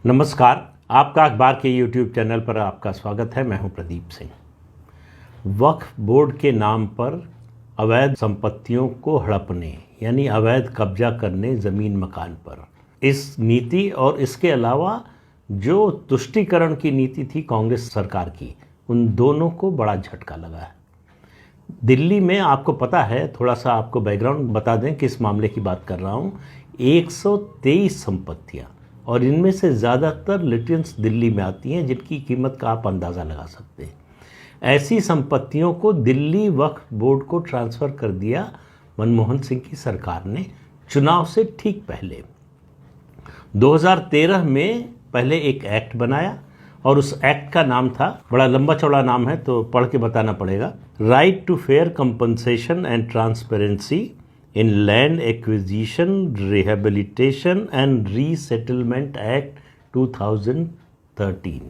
नमस्कार। आपका अखबार के YouTube चैनल पर आपका स्वागत है। मैं हूं प्रदीप सिंह। वक्फ बोर्ड के नाम पर अवैध संपत्तियों को हड़पने यानी अवैध कब्जा करने ज़मीन मकान पर, इस नीति और इसके अलावा जो तुष्टीकरण की नीति थी कांग्रेस सरकार की, उन दोनों को बड़ा झटका लगा है। दिल्ली में आपको पता है, थोड़ा सा आपको बैकग्राउंड बता दें किस मामले की बात कर रहा हूँ। 123 संपत्तियाँ, और इनमें से ज़्यादातर लिटिगेंट्स दिल्ली में आती हैं जिनकी कीमत का आप अंदाज़ा लगा सकते हैं। ऐसी संपत्तियों को दिल्ली वक्फ बोर्ड को ट्रांसफ़र कर दिया मनमोहन सिंह की सरकार ने चुनाव से ठीक पहले। 2013 में पहले एक एक्ट बनाया और उस एक्ट का नाम था, बड़ा लंबा चौड़ा नाम है तो पढ़ के बताना पड़ेगा, right to fair compensation and transparency in land acquisition rehabilitation and resettlement act 2013।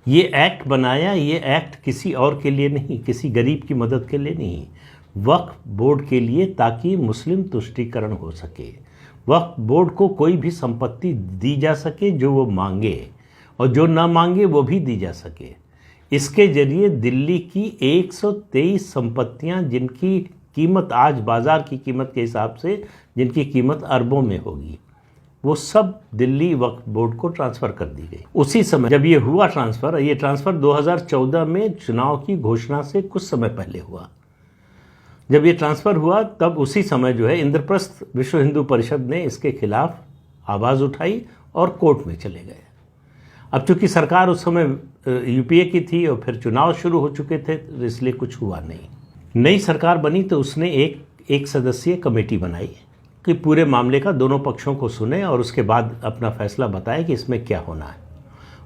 ये एक्ट बनाया, ये एक्ट किसी और के लिए नहीं, किसी गरीब की मदद के लिए नहीं, वक्फ बोर्ड के लिए, ताकि मुस्लिम तुष्टीकरण हो सके। वक्फ बोर्ड को कोई भी संपत्ति दी जा सके जो वो मांगे, और जो ना मांगे वो भी दी जा सके। इसके जरिए दिल्ली की 123 संपत्तियां, जिनकी कीमत आज बाज़ार की कीमत के हिसाब से जिनकी कीमत अरबों में होगी, वो सब दिल्ली वक्फ बोर्ड को ट्रांसफ़र कर दी गई। उसी समय जब ये हुआ ट्रांसफ़र, ये ट्रांसफ़र 2014 में चुनाव की घोषणा से कुछ समय पहले हुआ। जब ये ट्रांसफ़र हुआ तब उसी समय जो है इंद्रप्रस्थ विश्व हिंदू परिषद ने इसके खिलाफ आवाज़ उठाई और कोर्ट में चले गए। अब चूंकि सरकार उस समय यूपीए की थी और फिर चुनाव शुरू हो चुके थे, इसलिए कुछ हुआ नहीं। नई सरकार बनी तो उसने एक सदस्यीय कमेटी बनाई कि पूरे मामले का दोनों पक्षों को सुने और उसके बाद अपना फैसला बताए कि इसमें क्या होना है।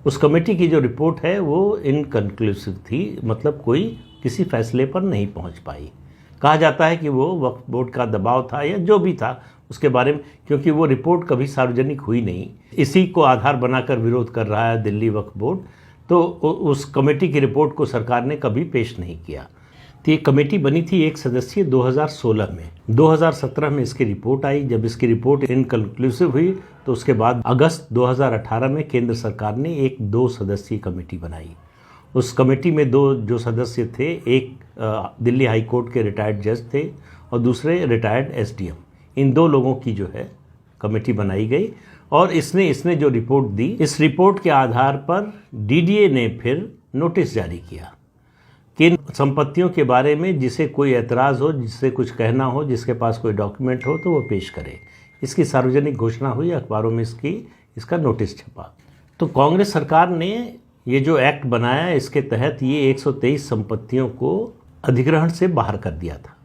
उस कमेटी की जो रिपोर्ट है वो इनकन्क्लूसिव थी, मतलब कोई किसी फैसले पर नहीं पहुंच पाई। कहा जाता है कि वो वक्फ बोर्ड का दबाव था या जो भी था उसके बारे में, क्योंकि वो रिपोर्ट कभी सार्वजनिक हुई नहीं। इसी को आधार बनाकर विरोध कर रहा है दिल्ली वक्फ बोर्ड, तो उस कमेटी की रिपोर्ट को सरकार ने कभी पेश नहीं किया। तो ये कमेटी बनी थी एक सदस्यीय 2016 में। 2017 में इसकी रिपोर्ट आई। जब इसकी रिपोर्ट इनकन्क्लूसिव हुई तो उसके बाद अगस्त 2018 में केंद्र सरकार ने एक 2 सदस्यीय कमेटी बनाई। उस कमेटी में 2 जो सदस्य थे, एक दिल्ली हाई कोर्ट के रिटायर्ड जज थे और दूसरे रिटायर्ड एसडीएम। इन 2 लोगों की जो है कमेटी बनाई गई और इसने जो रिपोर्ट दी, इस रिपोर्ट के आधार पर डीडीए ने फिर नोटिस जारी किया कि इन संपत्तियों के बारे में जिसे कोई एतराज़ हो, जिससे कुछ कहना हो, जिसके पास कोई डॉक्यूमेंट हो तो वो पेश करे। इसकी सार्वजनिक घोषणा हुई, अखबारों में इसका नोटिस छपा। तो कांग्रेस सरकार ने ये जो एक्ट बनाया, इसके तहत ये 123 संपत्तियों को अधिग्रहण से बाहर कर दिया था।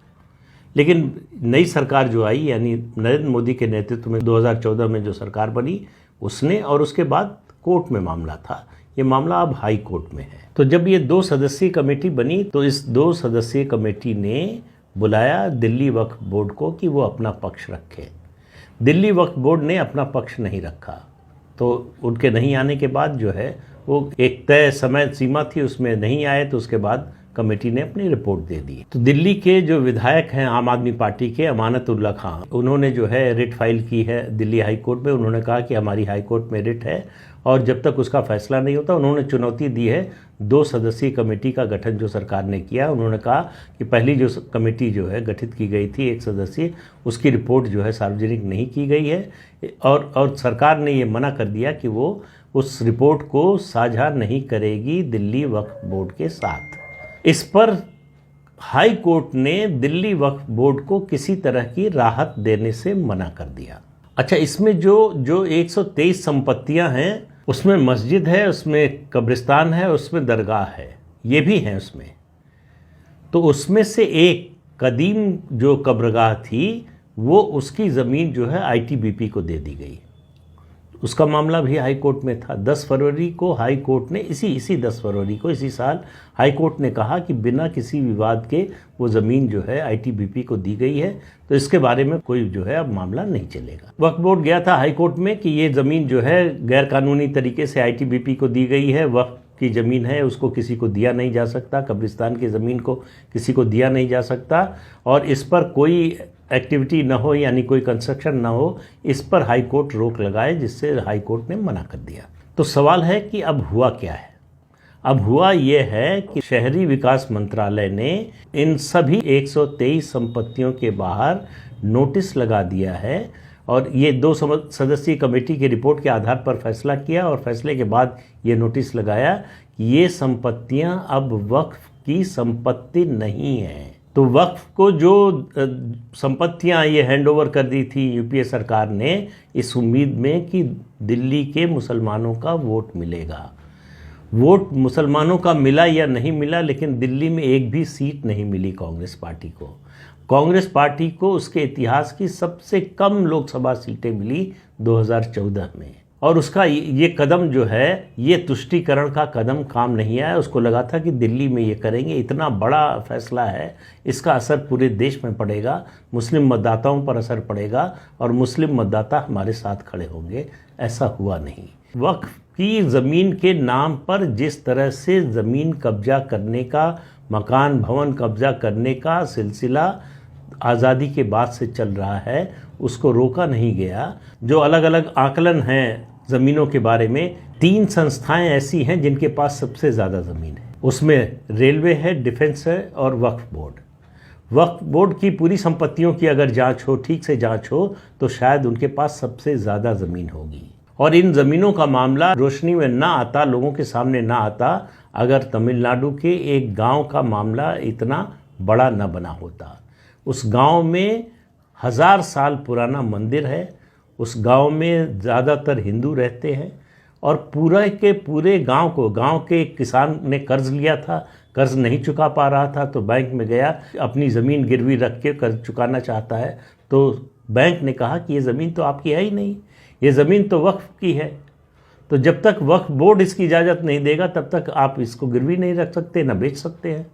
लेकिन नई सरकार जो आई, यानी नरेंद्र मोदी के नेतृत्व में 2014 में जो सरकार बनी, उसने, और उसके बाद कोर्ट में मामला था। ये मामला अब हाई कोर्ट में है। तो जब ये 2 सदस्यीय कमेटी बनी तो इस 2 सदस्यीय कमेटी ने बुलाया दिल्ली वक्फ बोर्ड को कि वो अपना पक्ष रखे। दिल्ली वक्फ बोर्ड ने अपना पक्ष नहीं रखा, तो उनके नहीं आने के बाद जो है वो एक तय समय सीमा थी, उसमें नहीं आए तो उसके बाद कमेटी ने अपनी रिपोर्ट दे दी। तो दिल्ली के जो विधायक हैं आम आदमी पार्टी के, अमानतुल्ला खान, उन्होंने जो है रिट फाइल की है दिल्ली हाई कोर्ट में। उन्होंने कहा कि हमारी हाई कोर्ट में रिट है और जब तक उसका फैसला नहीं होता, उन्होंने चुनौती दी है 2 सदस्यीय कमेटी का गठन जो सरकार ने किया। उन्होंने कहा कि पहली जो कमेटी जो है गठित की गई थी 1 सदस्यीय, उसकी रिपोर्ट जो है सार्वजनिक नहीं की गई है और सरकार ने ये मना कर दिया कि वो उस रिपोर्ट को साझा नहीं करेगी दिल्ली वक्फ बोर्ड के साथ। इस पर हाई कोर्ट ने दिल्ली वक्फ बोर्ड को किसी तरह की राहत देने से मना कर दिया। अच्छा, इसमें जो 123 संपत्तियां हैं, उसमें मस्जिद है, उसमें कब्रिस्तान है, उसमें दरगाह है, ये भी हैं उसमें। तो उसमें से एक कदीम जो कब्रगाह थी, वो उसकी ज़मीन जो है आईटीबीपी को दे दी गई। उसका मामला भी हाई कोर्ट में था। 10 फरवरी को हाई कोर्ट ने, इसी 10 फरवरी को इसी साल हाई कोर्ट ने कहा कि बिना किसी विवाद के वो ज़मीन जो है आईटीबीपी को दी गई है, तो इसके बारे में कोई जो है अब मामला नहीं चलेगा। वक्फ बोर्ड गया था हाई कोर्ट में कि ये ज़मीन जो है गैरकानूनी तरीके से आईटीबीपी को दी गई है, वक्फ की ज़मीन है, उसको किसी को दिया नहीं जा सकता, कब्रिस्तान की ज़मीन को किसी को दिया नहीं जा सकता, और इस पर कोई एक्टिविटी न हो यानी कोई कंस्ट्रक्शन न हो, इस पर हाई कोर्ट रोक लगाए, जिससे हाई कोर्ट ने मना कर दिया। तो सवाल है कि अब हुआ क्या है। अब हुआ ये है कि शहरी विकास मंत्रालय ने इन सभी 123 संपत्तियों के बाहर नोटिस लगा दिया है और ये 2 सदस्यीय कमेटी की रिपोर्ट के आधार पर फैसला किया और फैसले के बाद ये नोटिस लगाया कि ये संपत्तियां अब वक्फ की संपत्ति नहीं है। तो वक्फ को जो संपत्तियां ये हैंडओवर कर दी थी यूपीए सरकार ने, इस उम्मीद में कि दिल्ली के मुसलमानों का वोट मिलेगा। वोट मुसलमानों का मिला या नहीं मिला, लेकिन दिल्ली में एक भी सीट नहीं मिली कांग्रेस पार्टी को। कांग्रेस पार्टी को उसके इतिहास की सबसे कम लोकसभा सीटें मिली 2014 में। और उसका ये कदम जो है, ये तुष्टीकरण का कदम काम नहीं आया। उसको लगा था कि दिल्ली में ये करेंगे, इतना बड़ा फैसला है, इसका असर पूरे देश में पड़ेगा, मुस्लिम मतदाताओं पर असर पड़ेगा और मुस्लिम मतदाता हमारे साथ खड़े होंगे। ऐसा हुआ नहीं। वक्फ की ज़मीन के नाम पर जिस तरह से ज़मीन कब्जा करने का, मकान भवन कब्जा करने का सिलसिला आज़ादी के बाद से चल रहा है, उसको रोका नहीं गया। जो अलग अलग आकलन हैं ज़मीनों के बारे में, 3 संस्थाएं ऐसी हैं जिनके पास सबसे ज़्यादा ज़मीन है। उसमें रेलवे है, डिफेंस है और वक्फ बोर्ड। वक्फ बोर्ड की पूरी संपत्तियों की अगर जांच हो, ठीक से जांच हो, तो शायद उनके पास सबसे ज़्यादा ज़मीन होगी। और इन ज़मीनों का मामला रोशनी में ना आता, लोगों के सामने ना आता, अगर तमिलनाडु के एक गांव का मामला इतना बड़ा न बना होता। उस गांव में 1000 साल पुराना मंदिर है, उस गांव में ज़्यादातर हिंदू रहते हैं और पूरे के पूरे गांव को, गांव के किसान ने कर्ज लिया था, कर्ज नहीं चुका पा रहा था, तो बैंक में गया, अपनी ज़मीन गिरवी रख के कर्ज चुकाना चाहता है। तो बैंक ने कहा कि ये ज़मीन तो आपकी है ही नहीं, ये ज़मीन तो वक्फ की है, तो जब तक वक्फ बोर्ड इसकी इजाज़त नहीं देगा तब तक आप इसको गिरवी नहीं रख सकते, ना बेच सकते हैं।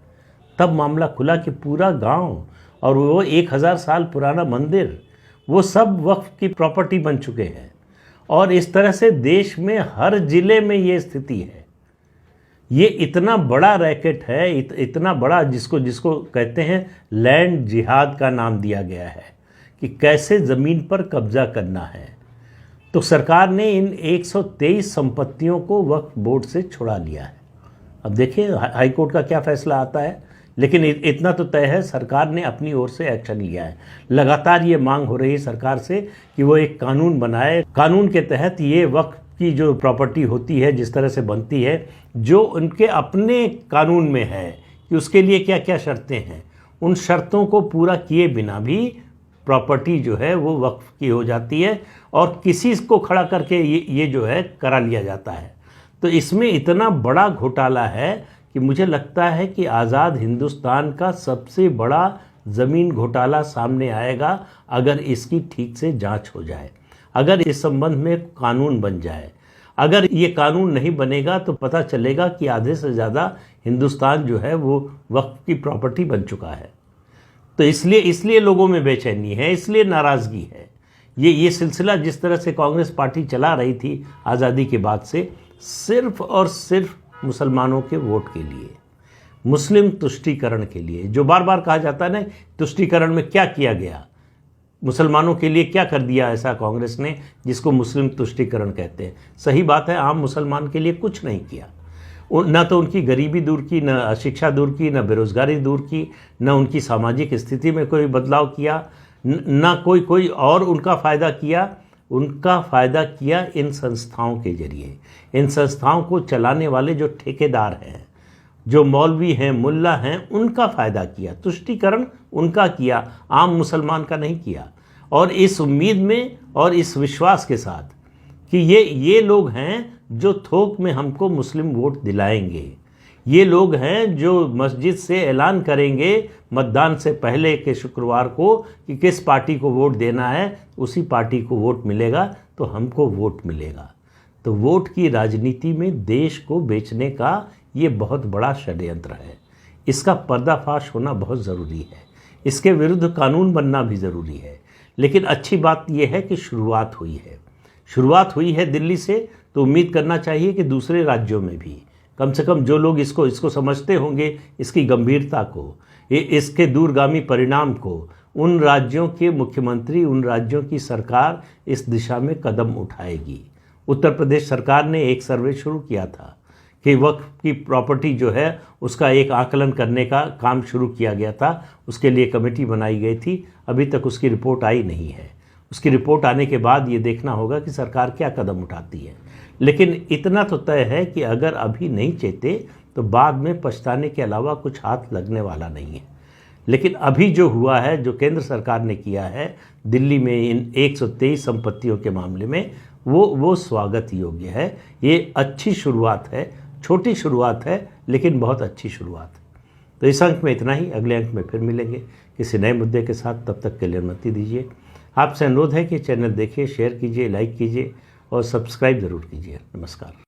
तब मामला खुला कि पूरा गांव और वो 1000 साल पुराना मंदिर, वो सब वक्फ की प्रॉपर्टी बन चुके हैं। और इस तरह से देश में हर ज़िले में ये स्थिति है। ये इतना बड़ा रैकेट है, इतना बड़ा, जिसको कहते हैं लैंड जिहाद का नाम दिया गया है, कि कैसे ज़मीन पर कब्जा करना है। तो सरकार ने इन 123 संपत्तियों को वक्फ बोर्ड से छुड़ा लिया है। अब देखिए हाई कोर्ट का क्या फैसला आता है, लेकिन इतना तो तय है, सरकार ने अपनी ओर से एक्शन लिया है। लगातार ये मांग हो रही है सरकार से कि वो एक कानून बनाए, कानून के तहत ये वक्फ की जो प्रॉपर्टी होती है, जिस तरह से बनती है, जो उनके अपने कानून में है कि उसके लिए क्या क्या शर्तें हैं, उन शर्तों को पूरा किए बिना भी प्रॉपर्टी जो है वो वक्फ की हो जाती है और किसी को खड़ा करके ये जो है करा लिया जाता है। तो इसमें इतना बड़ा घोटाला है कि मुझे लगता है कि आज़ाद हिंदुस्तान का सबसे बड़ा ज़मीन घोटाला सामने आएगा अगर इसकी ठीक से जांच हो जाए, अगर इस संबंध में कानून बन जाए। अगर ये कानून नहीं बनेगा तो पता चलेगा कि आधे से ज़्यादा हिंदुस्तान जो है वो वक्फ की प्रॉपर्टी बन चुका है। तो इसलिए लोगों में बेचैनी है, इसलिए नाराज़गी है। ये सिलसिला जिस तरह से कांग्रेस पार्टी चला रही थी आज़ादी के बाद से, सिर्फ और सिर्फ मुसलमानों के वोट के लिए, मुस्लिम तुष्टीकरण के लिए, जो बार बार कहा जाता है ना, तुष्टीकरण में क्या किया गया, मुसलमानों के लिए क्या कर दिया ऐसा कांग्रेस ने जिसको मुस्लिम तुष्टीकरण कहते हैं। सही बात है, आम मुसलमान के लिए कुछ नहीं किया। न तो उनकी गरीबी दूर की, न अशिक्षा दूर की, न बेरोज़गारी दूर की, न उनकी सामाजिक स्थिति में कोई बदलाव किया, न कोई और उनका फ़ायदा किया। उनका फ़ायदा किया इन संस्थाओं के जरिए। इन संस्थाओं को चलाने वाले जो ठेकेदार हैं, जो मौलवी हैं, मुल्ला हैं, उनका फ़ायदा किया। तुष्टीकरण उनका किया, आम मुसलमान का नहीं किया। और इस उम्मीद में और इस विश्वास के साथ कि ये लोग हैं जो थोक में हमको मुस्लिम वोट दिलाएंगे, ये लोग हैं जो मस्जिद से ऐलान करेंगे मतदान से पहले के शुक्रवार को कि किस पार्टी को वोट देना है, उसी पार्टी को वोट मिलेगा तो हमको वोट मिलेगा। तो वोट की राजनीति में देश को बेचने का ये बहुत बड़ा षड्यंत्र है। इसका पर्दाफाश होना बहुत ज़रूरी है, इसके विरुद्ध कानून बनना भी ज़रूरी है। लेकिन अच्छी बात यह है कि शुरुआत हुई है दिल्ली से, तो उम्मीद करना चाहिए कि दूसरे राज्यों में भी कम से कम जो लोग इसको समझते होंगे, इसकी गंभीरता को, इसके दूरगामी परिणाम को उन राज्यों के मुख्यमंत्री, उन राज्यों की सरकार इस दिशा में कदम उठाएगी। उत्तर प्रदेश सरकार ने एक सर्वे शुरू किया था कि वक्फ की प्रॉपर्टी जो है उसका एक आकलन करने का काम शुरू किया गया था, उसके लिए कमेटी बनाई गई थी। अभी तक उसकी रिपोर्ट आई नहीं है। उसकी रिपोर्ट आने के बाद ये देखना होगा कि सरकार क्या कदम उठाती है। लेकिन इतना तो तय है कि अगर अभी नहीं चेते तो बाद में पछताने के अलावा कुछ हाथ लगने वाला नहीं है। लेकिन अभी जो हुआ है, जो केंद्र सरकार ने किया है दिल्ली में इन 123 संपत्तियों के मामले में, वो स्वागत योग्य है। ये अच्छी शुरुआत है, छोटी शुरुआत है लेकिन बहुत अच्छी शुरुआत है। तो इस अंक में इतना ही। अगले अंक में फिर मिलेंगे किसी नए मुद्दे के साथ। तब तक के लिए अनुमति दीजिए। आपसे अनुरोध है कि चैनल देखिए, शेयर कीजिए, लाइक कीजिए और सब्सक्राइब ज़रूर कीजिए। नमस्कार।